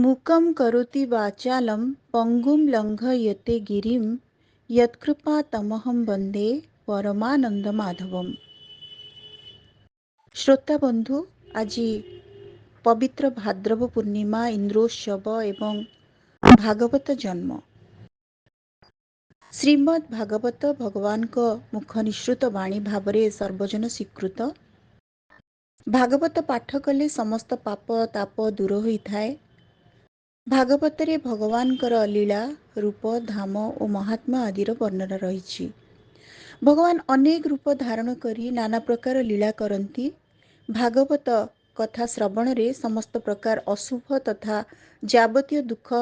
मूकं करोति वाचालं पङ्गुं लङ्घयते गिरिं यत्कृपातमहं वन्दे परमानन्दमाधवम्। श्रोता बंधु, आज पवित्र भाद्रव पूर्णिमा, इंद्रोत्सव एवं भागवत जन्म। श्रीमद् भागवत भगवान को मुख निश्रुत वाणी भावरे सर्वजन स्वीकृत। भागवत पाठ कले समस्त पाप ताप दूर होइथाए। भागवतरे भगवानकर लीला रूप धाम और महात्मा आदिर वर्णना रही। भगवान अनेक रूप धारण करी नाना प्रकार लीला करती। भागवत कथा श्रवण रे समस्त प्रकार अशुभ तथा जावतीय दुख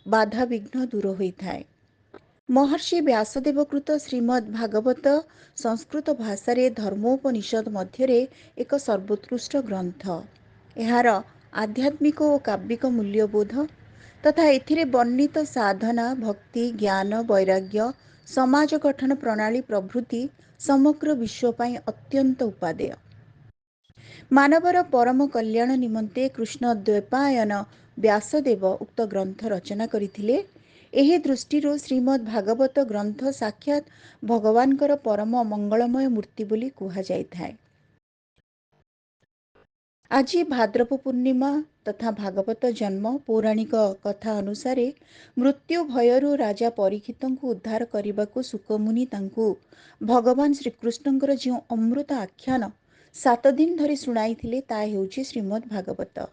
बाधा विघ्न दूर होइथाए। महर्षि व्यासदेव कृत श्रीमद् भागवत संस्कृत भाषा रे धर्मोपनिषद मध्य एक सर्वोत्कृष्ट ग्रंथ। यार आध्यात्मिक और काव्यिक मूल्यबोध तथा एथिरे वर्णित साधना भक्ति ज्ञान वैराग्य समाज गठन प्रणाली प्रभृति समग्र विश्व पाई अत्यंत उपादेय। मानवर परम कल्याण निमंते कृष्ण द्वैपायन व्यासदेव उक्त ग्रंथ रचना करथिले। एही दृष्टिरो श्रीमद् भागवत ग्रंथ साक्षात भगवानकर परम मंगलमय मूर्ति बोली कुहा जाइथाए। आज भाद्रव पूर्णिमा तथा भागवत जन्म। पौराणिक कथा अनुसार मृत्यु भयरु राजा परीक्षित उद्धार करने को सुकमुनि तांकु भगवान श्रीकृष्णଙ୍କର जो अमृत आख्यान 7 दिन धरी शुणाई ता हेउछि श्रीमद् भागवत।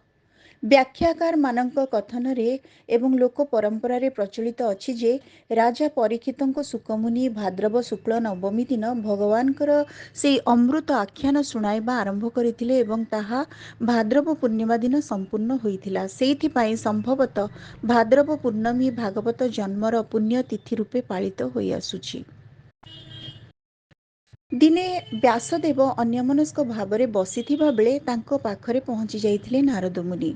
व्याख्याकार मानक कथन रे एवं लोक परंपरा रे प्रचलित अछि जे राजा परीक्षित सुकमुनि भाद्रव शुक्ल नवमी दिन भगवानकर से अमृत आख्यान शुणाइबा आरंभ करथिले एवं ताहा भाद्रव पूर्णिमा दिन संपूर्ण होइथिला। सेइथिपाई संभवतः भाद्रव पूर्णमी भागवत जन्मर पुण्यतिथि रूपे पालित होई आसुछि। दिने व्यासदेव अन्यमनस्क भावरे बसिथिबा बेले तांको पाखरे पहुंची जाइथिले नारद मुनि।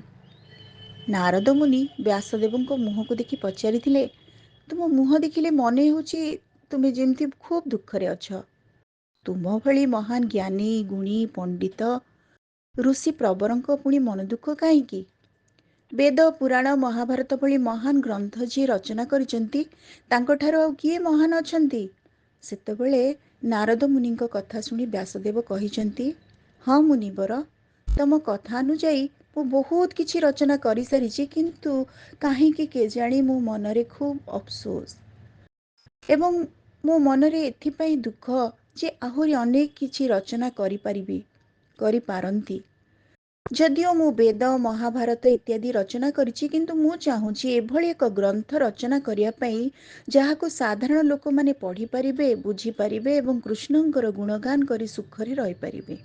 नारद मुनि व्यासदेव मुह को देखि पचारिथिले, तुम मुह देखिले मने होछि तुमे जेमती खूब दुखरे अछ। तुम भली महान ज्ञानी गुणी पंडित ऋषि प्रवरंक पुणी मन दुख काहींकि? वेद पुराण महाभारत भली महान ग्रंथ जी रचना करिसंती तांको ठारो किए महान अछंती? सेतेबेले नारद मुनि कथा शुणी व्यासदेव कहिसंती, हाँ मुनिवर, तम कथा अनुजाई मु बहुत किछि रचना करि सारिछि, किंतु काहींकि केजाणी मो मनरे खूब अफसोस एवं मो मनरे एथिपाई दुख जे आहुरी अनेक किछि रचना करि पारंती। जदिओ मु वेद महाभारत इत्यादि रचना करिछि, किंतु मु चाहूछि एभଳି एक ग्रंथ रचना करिया पई जाहाको साधारण लोक माने पढ़ी पारिबे, बुझी पारिबे एवं कृष्णंकर गुणगान करी सुखरे रहि पारिबे।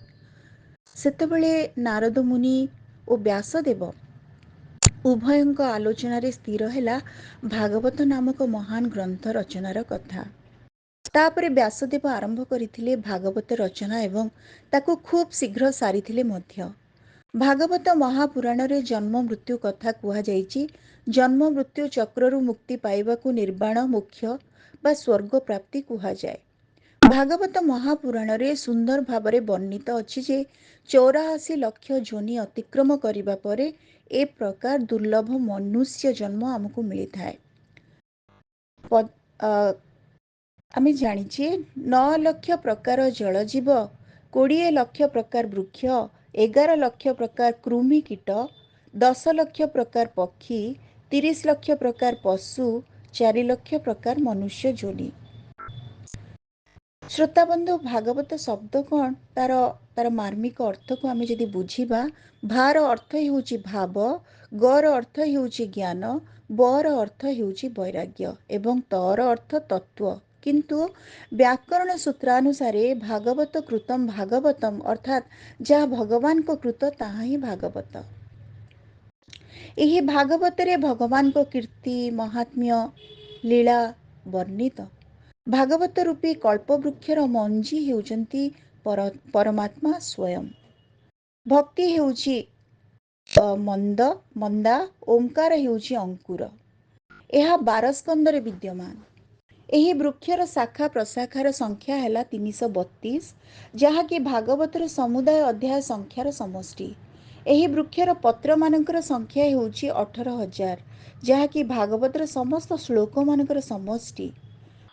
सेतेबेले नारद मुनि और व्यासदेव उभयंक आलोचना रे स्थिर हैला भागवत नामक महान ग्रंथ रचनार कथा। तापरे व्यासदेव आरंभ करथिले भागवत रचना एवं ताकू खूब शीघ्र सारिथिले मध्य। भागवत महापुराण रे जन्म मृत्यु कथा कुहा जाइछि। जन्म मृत्यु चक्ररु मुक्ति पाइबाकू निर्वाण मोक्ष बा स्वर्ग प्राप्ति कुहा जाए। भागवत महापुराण रे सुंदर भावरे वर्णित अछि जे 84 लक्ष जोनि अतिक्रम करिबा परे ए प्रकार दुर्लभ मनुष्य जन्म आमको मिलिथाए। आमे जानिछे 9 लक्ष प्रकार जलजीव, 20 लक्ष प्रकार वृक्ष, 11 लक्ष प्रकार कृमि कीट, 10 लक्ष प्रकार पक्षी, 30 लक्ष प्रकार पशु, 4 लक्ष प्रकार मनुष्य जोनि। श्रोताबंधु, भागवत शब्द कौन तार मार्मिक अर्थ को आमे जदि बुझिबा, भार अर्थ हेउछि भाव, गर अर्थ हेउछि ज्ञान, बर अर्थ हेउछि वैराग्य एवं तर अर्थ तत्व। किंतु व्याकरण सूत्रानुसारे भागवत कृतम भागवतम अर्थात जहाँ भगवान को कृत ताहा ही भागवत। यही भागवत रे भगवान को कीर्ति महात्म्य लीला वर्णित। भागवत रूपी कल्पवृक्षर मंजी हेउचंती परमात्मा स्वयं। भक्ति हेउछि मंदा, ओंकार हेउछि अंकुर। यह 12 स्कंदरे विद्यमान। एही वृक्षर शाखा प्रशाखार संख्या है 332, जहाँकि भागवतर समुदाय अध्याय संख्यार समष्टि। ଏହି ବୃକ୍ଷର ପତ୍ରମାନଙ୍କର ସଂଖ୍ୟା ହେଉଛି 18,000, ଯାହାକି ଭାଗବତର ସମସ୍ତ ଶ୍ଳୋକମାନଙ୍କର ସମଷ୍ଟି।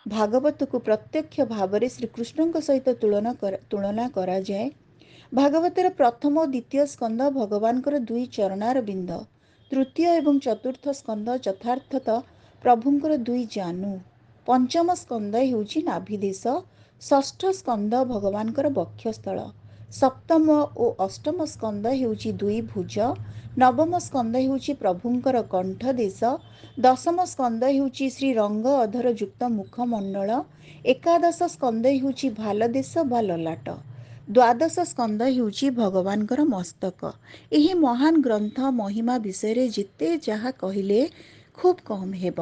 ଭାଗବତକୁ ପ୍ରତ୍ୟକ୍ଷ ଭାବରେ ଶ୍ରୀକୃଷ୍ଣଙ୍କ ସହିତ ତୁଳନା କରାଯାଏ। ଭାଗବତର ପ୍ରଥମ ଓ ଦ୍ୱିତୀୟ ସ୍କନ୍ଦ ଭଗବାନଙ୍କର ଦୁଇ ଚରଣାର ବିନ୍ଦ। ତୃତୀୟ ଏବଂ ଚତୁର୍ଥ ସ୍କନ୍ଦ ଯଥାର୍ଥତଃ ପ୍ରଭୁଙ୍କର ଦୁଇ ଜାନୁ। ପଞ୍ଚମ ସ୍କନ୍ଦ ହେଉଛି ନାଭିଦେଶ। ଷଷ୍ଠ ସ୍କନ୍ଦ ଭଗବାନଙ୍କର ବକ୍ଷସ୍ଥଳ। ସପ୍ତମ ଓ ଅଷ୍ଟମ ସ୍କନ୍ଦ ହେଉଛି ଦୁଇ ଭୁଜ। ନବମ ସ୍କନ୍ଦ ହେଉଛି ପ୍ରଭୁଙ୍କର କଣ୍ଠ ଦେଶ। ଦଶମ ସ୍କନ୍ଦ ହେଉଛି ଶ୍ରୀରଙ୍ଗ ଅଧର ଯୁକ୍ତ ମୁଖମଣ୍ଡଳ। ଏକାଦଶ ସ୍କନ୍ଦ ହେଉଛି ଭାଲ ଦେଶ ବା ଲଲାଟ। ଦ୍ୱାଦଶ ସ୍କନ୍ଦ ହେଉଛି ଭଗବାନଙ୍କର ମସ୍ତକ। ଏହି ମହାନ ଗ୍ରନ୍ଥ ମହିମା ବିଷୟରେ ଯେତେ ଯାହା କହିଲେ ଖୁବ୍ କମ୍ ହେବ।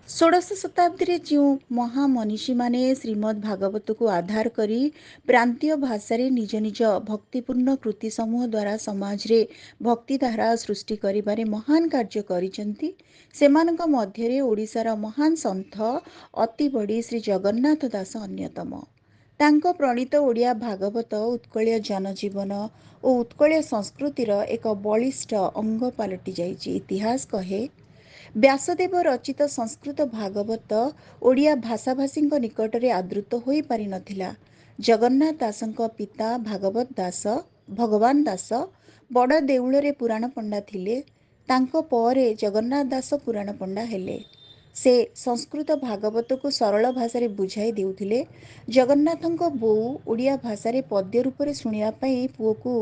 ଷୋଡ଼ଶ ଶତାବ୍ଦୀରେ ଯେଉଁ ମହାମନୀଷୀମାନେ ଶ୍ରୀମଦ୍ ଭାଗବତକୁ ଆଧାର କରି ପ୍ରାନ୍ତୀୟ ଭାଷାରେ ନିଜ ନିଜ ଭକ୍ତିପୂର୍ଣ୍ଣ କୃତି ସମୂହ ଦ୍ୱାରା ସମାଜରେ ଭକ୍ତିଧାରା ସୃଷ୍ଟି କରିବାରେ ମହାନ କାର୍ଯ୍ୟ କରିଛନ୍ତି, ସେମାନଙ୍କ ମଧ୍ୟରେ ଓଡ଼ିଶାର ମହାନ ସନ୍ଥ ଅତିବଡ଼ି ଶ୍ରୀ ଜଗନ୍ନାଥ ଦାସ ଅନ୍ୟତମ। ତାଙ୍କ ପ୍ରଣୀତ ଓଡ଼ିଆ ଭାଗବତ ଉତ୍କଳୀୟ ଜନଜୀବନ ଓ ଉତ୍କଳୀୟ ସଂସ୍କୃତିର ଏକ ବଳିଷ୍ଠ ଅଙ୍ଗ ପାଲଟି ଯାଇଛି। ଇତିହାସ କହେ, ବ୍ୟାସଦେବ ରଚିତ ସଂସ୍କୃତ ଭାଗବତ ଓଡ଼ିଆ ଭାଷାଭାଷୀଙ୍କ ନିକଟରେ ଆଦୃତ ହୋଇପାରିନଥିଲା। ଜଗନ୍ନାଥ ଦାସଙ୍କ ପିତା ଭଗବାନ ଦାସ ବଡ଼ ଦେଉଳରେ ପୁରାଣ ପଣ୍ଡା ଥିଲେ। ତାଙ୍କ ପରେ ଜଗନ୍ନାଥ ଦାସ ପୁରାଣ ପଣ୍ଡା ହେଲେ। ସେ ସଂସ୍କୃତ ଭାଗବତକୁ ସରଳ ଭାଷାରେ ବୁଝାଇ ଦେଉଥିଲେ। ଜଗନ୍ନାଥଙ୍କ ବୋଉ ଓଡ଼ିଆ ଭାଷାରେ ପଦ୍ୟ ରୂପରେ ଶୁଣିବା ପାଇଁ ପୁଅକୁ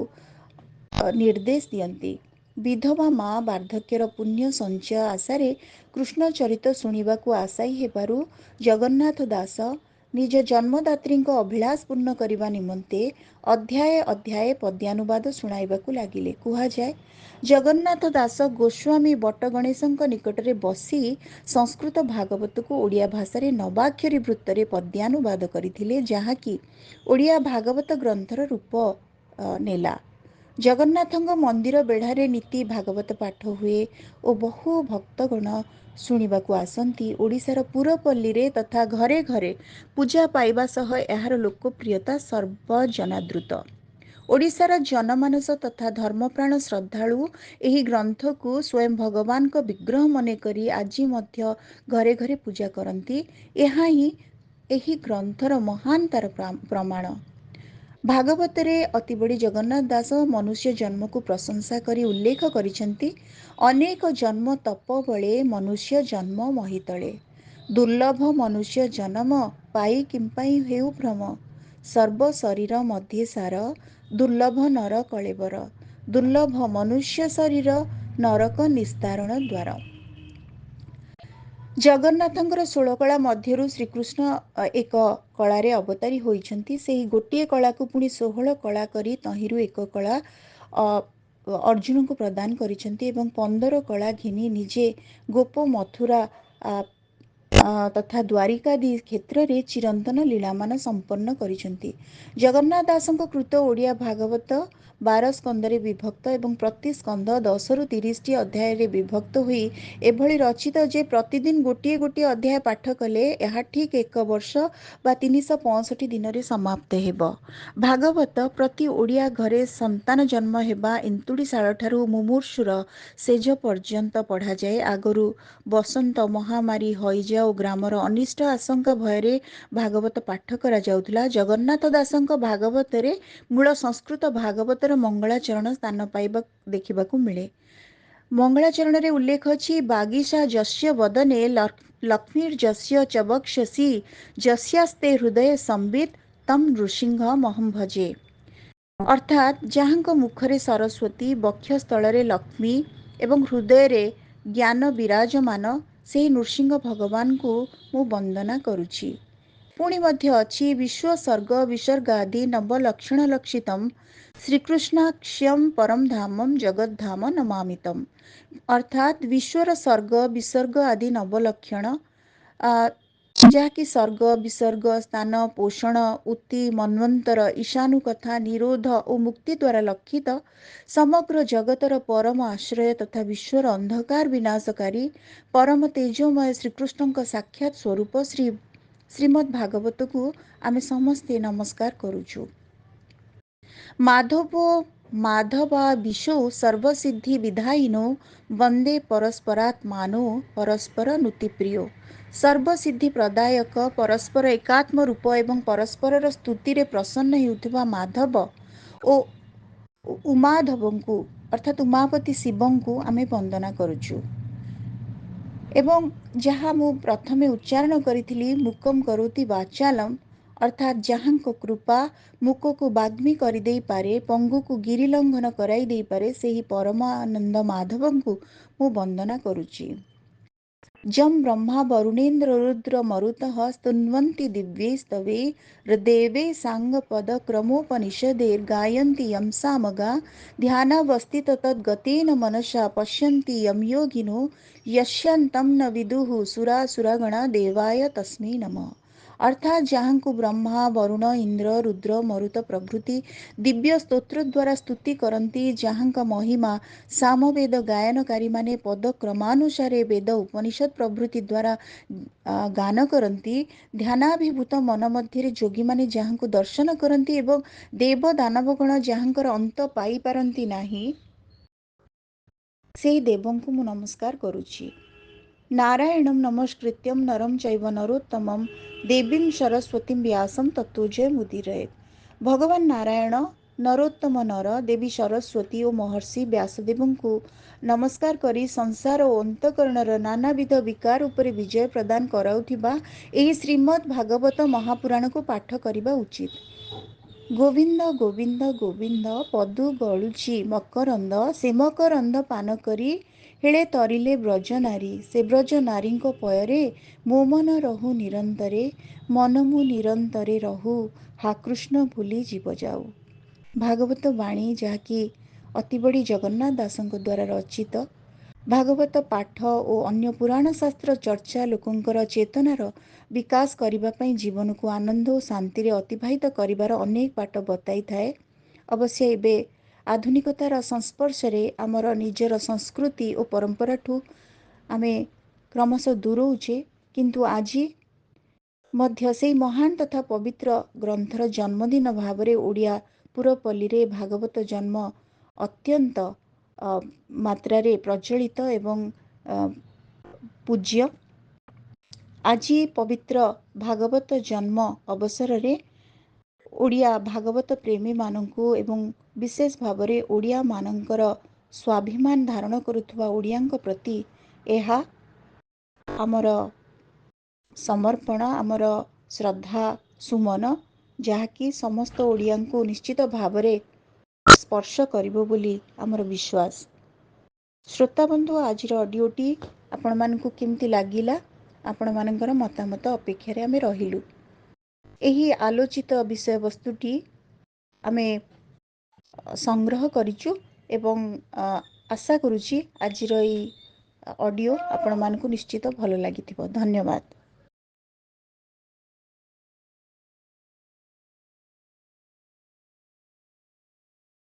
ନିର୍ଦ୍ଦେଶ ଦିଅନ୍ତି। ବିଧବା ମା ବାର୍ଦ୍ଧକ୍ୟର ପୁଣ୍ୟ ସଞ୍ଚୟ ଆଶାରେ କୃଷ୍ଣ ଚରିତ ଶୁଣିବାକୁ ଆଶାୟୀ ହେବାରୁ ଜଗନ୍ନାଥ ଦାସ ନିଜ ଜନ୍ମଦାତ୍ରୀଙ୍କ ଅଭିଳାଷ ପୂର୍ଣ୍ଣ କରିବା ନିମନ୍ତେ ଅଧ୍ୟାୟ ଅଧ୍ୟାୟ ପଦ୍ୟାନୁବାଦ ଶୁଣାଇବାକୁ ଲାଗିଲେ। କୁହାଯାଏ, ଜଗନ୍ନାଥ ଦାସ ଗୋସ୍ୱାମୀ ବଟଗଣେଶଙ୍କ ନିକଟରେ ବସି ସଂସ୍କୃତ ଭାଗବତକୁ ଓଡ଼ିଆ ଭାଷାରେ ନବାକ୍ଷରୀ ବୃତ୍ତରେ ପଦ୍ୟାନୁବାଦ କରିଥିଲେ, ଯାହାକି ଓଡ଼ିଆ ଭାଗବତ ଗ୍ରନ୍ଥର ରୂପ ନେଲା। ଜଗନ୍ନାଥଙ୍କ ମନ୍ଦିର ବେଢ଼ାରେ ନୀତି ଭାଗବତ ପାଠ ହୁଏ ଓ ବହୁ ଭକ୍ତଗଣ ଶୁଣିବାକୁ ଆସନ୍ତି। ଓଡ଼ିଶାର ପୁରପଲ୍ଲୀରେ ତଥା ଘରେ ଘରେ ପୂଜା ପାଇବା ସହ ଏହାର ଲୋକପ୍ରିୟତା ସର୍ବଜନାଦୃତ। ଓଡ଼ିଶାର ଜନମାନସ ତଥା ଧର୍ମପ୍ରାଣ ଶ୍ରଦ୍ଧାଳୁ ଏହି ଗ୍ରନ୍ଥକୁ ସ୍ୱୟଂ ଭଗବାନଙ୍କ ବିଗ୍ରହ ମନେକରି ଆଜି ମଧ୍ୟ ଘରେ ଘରେ ପୂଜା କରନ୍ତି। ଏହା ହିଁ ଏହି ଗ୍ରନ୍ଥର ମହାନତାର ପ୍ରମାଣ। ଭାଗବତରେ ଅତିବଡ଼ି ଜଗନ୍ନାଥ ଦାସ ମନୁଷ୍ୟ ଜନ୍ମକୁ ପ୍ରଶଂସା କରି ଉଲ୍ଲେଖ କରିଛନ୍ତି, ଅନେକ ଜନ୍ମ ତପ ବଳେ ମନୁଷ୍ୟ ଜନ୍ମ ମହିତଳେ। ଦୁର୍ଲଭ ମନୁଷ୍ୟ ଜନମ ପାଇ କିମ୍ପାଇଁ ହେଉ ଭ୍ରମ। ସର୍ବ ଶରୀର ମଧ୍ୟେ ସାର ଦୁର୍ଲଭ ନର କଳେବର। ଦୁର୍ଲଭ ମନୁଷ୍ୟ ଶରୀର ନରକ ନିସ୍ତାରଣ ଦ୍ୱାର। ଜଗନ୍ନାଥଙ୍କର 16 କଳା ମଧ୍ୟରୁ ଶ୍ରୀକୃଷ୍ଣ ଏକ କଳାରେ ଅବତାରୀ ହୋଇଛନ୍ତି। ସେହି ଗୋଟିଏ କଳାକୁ ପୁଣି 16 କଳା କରି ତହିଁରୁ ଏକ କଳା ଅର୍ଜୁନଙ୍କୁ ପ୍ରଦାନ କରିଛନ୍ତି ଏବଂ 15 କଳା ଘିନି ନିଜେ ଗୋପ ମଥୁରା ତଥା ଦ୍ୱାରିକାଦି କ୍ଷେତ୍ରରେ ଚିରନ୍ତନ ଲୀଳାମାନ ସମ୍ପନ୍ନ କରିଛନ୍ତି। ଜଗନ୍ନାଥ ଦାସଙ୍କ କୃତ ଓଡ଼ିଆ ଭାଗବତ 12 ସ୍କନ୍ଧରେ ବିଭକ୍ତ ଏବଂ ପ୍ରତି ସ୍କନ୍ଧ 10ରୁ 30ଟି ଅଧ୍ୟାୟରେ ବିଭକ୍ତ ହୋଇ ଏଭଳି ରଚିତ ଯେ ପ୍ରତିଦିନ ଗୋଟିଏ ଗୋଟିଏ ଅଧ୍ୟାୟ ପାଠ କଲେ ଏହା ଠିକ୍ 1 ବର୍ଷ ବା 365 ଦିନରେ ସମାପ୍ତ ହେବ। ଭାଗବତ ପ୍ରତି ଓଡ଼ିଆ ଘରେ ସନ୍ତାନ ଜନ୍ମ ହେବା ଏନ୍ତୁଡ଼ିଶାଳଠାରୁ ମୁମୂର୍ଷୁର ଶେଯ ପର୍ଯ୍ୟନ୍ତ ପଢ଼ାଯାଏ। ଆଗରୁ ବସନ୍ତ, ମହାମାରୀ, ହଇଜା ଓ ଗ୍ରାମର ଅନିଷ୍ଟ ଆଶଙ୍କା ଭୟରେ ଭାଗବତ ପାଠ କରାଯାଉଥିଲା। ଜଗନ୍ନାଥ ଦାସଙ୍କ ଭାଗବତରେ ମୂଳ ସଂସ୍କୃତ ଭାଗବତର ମଙ୍ଗଳାଚରଣ ସ୍ଥାନ ପାଇବା ଦେଖିବାକୁ ମିଳେ। ମଙ୍ଗଳାଚରଣରେ ଉଲ୍ଲେଖ ଅଛି, ବାଗୀଶା ଯସ୍ୟ ବଦନେ ଲକ୍ଷ୍ମୀର୍ଯସ୍ୟ ଚ ବକ୍ଷସି ଯସ୍ୟାସ୍ତେ ହୃଦୟ ସମ୍ବିତ୍ ତମ୍ ନୃସିଂହ ମହଂ ଭଜେ। ଅର୍ଥାତ୍ ଯାହାଙ୍କ ମୁଖରେ ସରସ୍ୱତୀ, ବକ୍ଷସ୍ଥଳରେ ଲକ୍ଷ୍ମୀ ଏବଂ ହୃଦୟରେ ଜ୍ଞାନ ବିରାଜମାନ, ସେହି ନୃସିଂହ ଭଗବାନଙ୍କୁ ମୁଁ ବନ୍ଦନା କରୁଛି। ପୁଣି ମଧ୍ୟ ଅଛି, ବିଶ୍ୱସର୍ଗ ବିସର୍ଗାଦି ନବଲକ୍ଷଣ ଲକ୍ଷିତମ୍ ଶ୍ରୀକୃଷ୍ଣାକ୍ଷ୍ୟମ୍ ପରମ ଧାମମ୍ ଜଗଦ୍ଧାମ ନମାମିତମ୍। ଅର୍ଥାତ୍ ବିଶ୍ୱର ସର୍ଗ ବିସର୍ଗ ଆଦି ନବଲକ୍ଷଣ, ଯାହାକି ସର୍ଗ ବିସର୍ଗ, ସ୍ଥାନ, ପୋଷଣ, ଉକ୍ତି, ମନ୍ୱନ୍ତର, ଈଶାନୁକଥା, ନିରୋଧ ଓ ମୁକ୍ତି ଦ୍ୱାରା ଲକ୍ଷିତ ସମଗ୍ର ଜଗତର ପରମ ଆଶ୍ରୟ ତଥା ବିଶ୍ୱର ଅନ୍ଧକାର ବିନାଶକାରୀ ପରମ ତେଜୋମୟ ଶ୍ରୀକୃଷ୍ଣଙ୍କ ସାକ୍ଷାତ ସ୍ୱରୂପ ଶ୍ରୀମଦ୍ ଭାଗବତକୁ ଆମେ ସମସ୍ତେ ନମସ୍କାର କରୁଛୁ। ମାଧବ माधवा विशौ सर्वसिद्धिविधायिनो वन्दे परस्परात्मानो परस्पर ନୁତିପ୍ରିୟ। ସର୍ବସିଦ୍ଧି ପ୍ରଦାୟକ ପରସ୍ପର ଏକାତ୍ମ ରୂପ ଏବଂ ପରସ୍ପରର ସ୍ତୁତିରେ ପ୍ରସନ୍ନ ହେଉଥିବା ମାଧବ ଓ ଉମାଧବଙ୍କୁ ଅର୍ଥାତ୍ ଉମାପତି ଶିବଙ୍କୁ ଆମେ ବନ୍ଦନା କରୁଛୁ। ଏବଂ ଯାହା ମୁଁ ପ୍ରଥମେ ଉଚ୍ଚାରଣ କରିଥିଲି ମୁକମ୍ କରୋତି ବାଚାଲମ୍, ଅର୍ଥାତ୍ ଯାହାଙ୍କ କୃପା ମୁକକୁ ବାଗ୍ମୀ କରିଦେଇପାରେ, ପଙ୍ଗୁକୁ ଗିରି ଲଙ୍ଘନ କରାଇ ଦେଇପାରେ, ସେହି ପରମାନନ୍ଦ ମାଧବଙ୍କୁ ମୁଁ ବନ୍ଦନା କରୁଛି। जं ब्रह्मा वरुणेन्द्र रुद्र मरुतः स्तुन्वन्ति दिव्यैस्तवैर्देवैः साङ्गपदक्रमोपनिषदैर्गायन्ति यं सामगा ध्यानावस्थित तद्गतेन मनसा पश्यन्ति यं योगिनो यस्यान्तं न विदुः सुरासुरगणा देवाय तस्मै नमः। अर्थात ଯାହାଙ୍କୁ ବ୍ରହ୍ମା ବରୁଣ ଇନ୍ଦ୍ର ରୁଦ୍ର ମରୁତ ପ୍ରଭୃତି ଦିବ୍ୟ ସ୍ତୋତ୍ର ଦ୍ୱାରା ସ୍ତୁତି କରନ୍ତି, ଯାହାଙ୍କ ମହିମା ସାମବେଦ ଗାୟନକାରୀମାନେ ପଦକ୍ରମାନୁସାରେ ବେଦ ଉପନିଷଦ ପ୍ରଭୃତି ଦ୍ୱାରା ଗାନ କରନ୍ତି, ଧ୍ୟାନାଭିଭୂତ ମନ ମଧ୍ୟରେ ଯୋଗୀମାନେ ଯାହାଙ୍କୁ ଦର୍ଶନ କରନ୍ତି ଏବଂ ଦେବ ଦାନବଗଣ ଯାହାଙ୍କର ଅନ୍ତ ପାଇପାରନ୍ତି ନାହିଁ, ସେହି ଦେବଙ୍କୁ ମୁଁ ନମସ୍କାର କରୁଛି। नारायणं नमस्कृत्यं नरं चैव नरोत्तमं देवीं सरस्वतीं व्यासं ततो जयमुदीरयेत्। ଭଗବାନ ନାରାୟଣ, ନରୋତ୍ତମ ନର, ଦେବୀ ସରସ୍ୱତୀ ଓ ମହର୍ଷି ବ୍ୟାସଦେବଙ୍କୁ ନମସ୍କାର କରି ସଂସାର ଓ ଅନ୍ତଃକରଣର ନାନାବିଧ ବିକାର ଉପରେ ବିଜୟ ପ୍ରଦାନ କରାଉଥିବା ଏହି ଶ୍ରୀମଦ୍ ଭାଗବତ ମହାପୁରାଣକୁ ପାଠ କରିବା ଉଚିତ। ଗୋବିନ୍ଦ ଗୋବିନ୍ଦ ଗୋବିନ୍ଦ ପଦୁ ଗଳୁଛି ମକରନ୍ଦ, ସେ ମକରନ୍ଦ ପାନ କରି ହେଳେ ତରିଲେ ବ୍ରଜନାରୀ, ସେ ବ୍ରଜ ନାରୀଙ୍କ ପୟରେ ମୋ ମନ ରହୁ ନିରନ୍ତରେ, ମନ ମୁଁ ନିରନ୍ତରେ ରହୁ, हा କୃଷ୍ଣ ଭୁଲି ଜୀବ ଯାଉ। ଭାଗବତ ବାଣୀ, ଯାହାକି ଅତିବଡ଼ି ଜଗନ୍ନାଥ ଦାସଙ୍କ ଦ୍ୱାରା ରଚିତ। ଭାଗବତ ପାଠ ଓ ଅନ୍ୟ ପୁରାଣ ଶାସ୍ତ୍ର ଚର୍ଚ୍ଚା ଲୋକଙ୍କର ଚେତନାର ବିକାଶ କରିବା ପାଇଁ ଜୀବନକୁ ଆନନ୍ଦ ଓ ଶାନ୍ତିରେ ଅତିବାହିତ କରିବାର ଅନେକ ବାଟ ବତାଇଥାଏ। ଅବଶ୍ୟ ଏବେ ଆଧୁନିକତାର ସଂସ୍ପର୍ଶରେ ଆମର ନିଜର ସଂସ୍କୃତି ଓ ପରମ୍ପରାଠୁ ଆମେ କ୍ରମଶଃ ଦୂରଉଛେ, କିନ୍ତୁ ଆଜି ମଧ୍ୟ ସେହି ମହାନ ତଥା ପବିତ୍ର ଗ୍ରନ୍ଥର ଜନ୍ମଦିନ ଭାବରେ ଓଡ଼ିଆ ପୁରପଲ୍ଲୀରେ ଭାଗବତ ଜନ୍ମ ଅତ୍ୟନ୍ତ ମାତ୍ରାରେ ପ୍ରଚଳିତ ଏବଂ ପୂଜ୍ୟ। ଆଜି ପବିତ୍ର ଭାଗବତ ଜନ୍ମ ଅବସରରେ ଓଡ଼ିଆ ଭାଗବତ ପ୍ରେମୀମାନଙ୍କୁ ଏବଂ ବିଶେଷ ଭାବରେ ଓଡ଼ିଆମାନଙ୍କର ସ୍ୱାଭିମାନ ଧାରଣ କରୁଥିବା ଓଡ଼ିଆଙ୍କ ପ୍ରତି ଏହା ଆମର ସମର୍ପଣ, ଆମର ଶ୍ରଦ୍ଧା ସୁମନ, ଯାହାକି ସମସ୍ତ ଓଡ଼ିଆଙ୍କୁ ନିଶ୍ଚିତ ଭାବରେ ସ୍ପର୍ଶ କରିବ ବୋଲି ଆମର ବିଶ୍ୱାସ। ଶ୍ରୋତାବନ୍ଧୁ, ଆଜିର ଅଡ଼ିଓଟି ଆପଣମାନଙ୍କୁ କେମିତି ଲାଗିଲା? ଆପଣମାନଙ୍କର ମତାମତ ଅପେକ୍ଷାରେ ଆମେ ରହିଲୁ। ଏହି ଆଲୋଚିତ ବିଷୟବସ୍ତୁଟି ଆମେ ସଂଗ୍ରହ କରିଛୁ ଏବଂ ଆଶା କରୁଛି ଆଜିର ଏହି ଅଡ଼ିଓ ଆପଣମାନଙ୍କୁ ନିଶ୍ଚିତ ଭଲ ଲାଗିଥିବ। ଧନ୍ୟବାଦ।